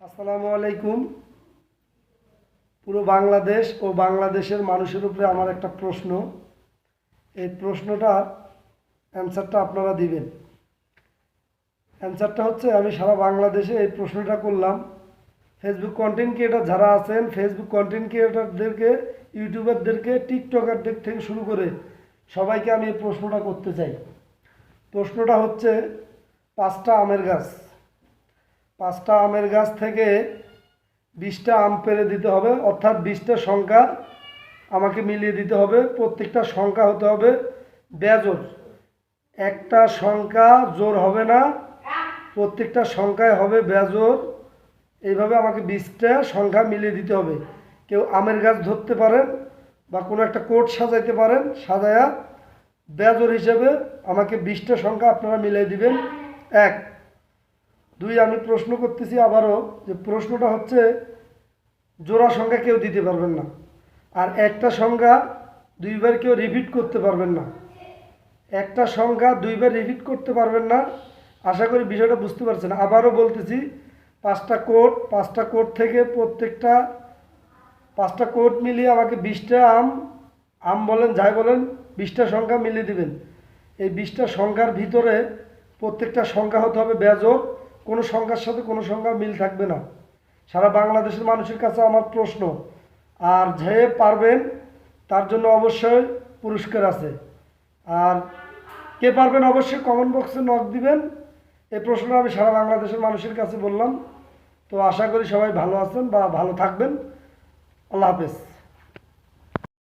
আসসালামু আলাইকুম। পুরো বাংলাদেশ ও বাংলাদেশের মানুষের উপরে আমার একটা প্রশ্ন। এই প্রশ্নটার অ্যান্সারটা আপনারা দিবেন। অ্যান্সারটা হচ্ছে, আমি সারা বাংলাদেশে এই প্রশ্নটা করলাম। ফেসবুক কন্টেন্ট ক্রিয়েটার যারা আছেন, ফেসবুক কন্টেন্ট ক্রিয়েটারদেরকে, ইউটিউবারদেরকে, টিকটকারদের থেকে শুরু করে সবাইকে আমি এই প্রশ্নটা করতে চাই। প্রশ্নটা হচ্ছে, 5টা আমের গাছ, 5টা আমের গাছ থেকে 20টা আম পেড়ে দিতে হবে, অর্থাৎ 20টা সংখ্যা আমাকে মিলিয়ে দিতে হবে। প্রত্যেকটা সংখ্যা হতে হবে বেজোড়, একটা সংখ্যা জোড় হবে না, প্রত্যেকটা সংখ্যায় হবে বেজোড়। এইভাবে আমাকে 20টা সংখ্যা মিলিয়ে দিতে হবে। কেউ আমের গাছ ধরতে পারেন বা কোনো একটা কোট সাজাইতে পারেন, সাজায়া বেজোড় হিসেবে আমাকে 20টা সংখ্যা আপনারা মিলিয়ে দিবেন। 1, 2, আমি প্রশ্ন করতেছি আবারও, যে প্রশ্নটা হচ্ছে, জোড়া সংখ্যা কেউ দিতে পারবেন না, আর একটা সংখ্যা দুইবার কেউ রিপিট করতে পারবেন না। একটা সংখ্যা দুইবার রিপিট করতে পারবেন না। আশা করি বিষয়টা বুঝতে পারছেন। আবারও বলতেছি, 5টা কোড থেকে প্রত্যেকটা 5টা কোড মিলিয়ে আমাকে 20টা আম বলেন যাই বলেন, 20টা সংখ্যা মিলিয়ে দিবেন। এই 20টা সংখ্যার ভিতরে প্রত্যেকটা সংখ্যা হতে হবে বেজোড়, কোনো সংখ্যার সাথে কোনো সংখ্যা মিল থাকবে না। সারা বাংলাদেশের মানুষের কাছে আমার প্রশ্ন, আর যে পারবেন তার জন্য অবশ্যই পুরস্কার আছে। আর কে পারবেন অবশ্যই কমেন্ট বক্সে নক দিবেন। এই প্রশ্নটা আমি সারা বাংলাদেশের মানুষের কাছে বললাম। তো আশা করি সবাই ভালো আছেন বা ভালো থাকবেন। আল্লাহ হাফেজ।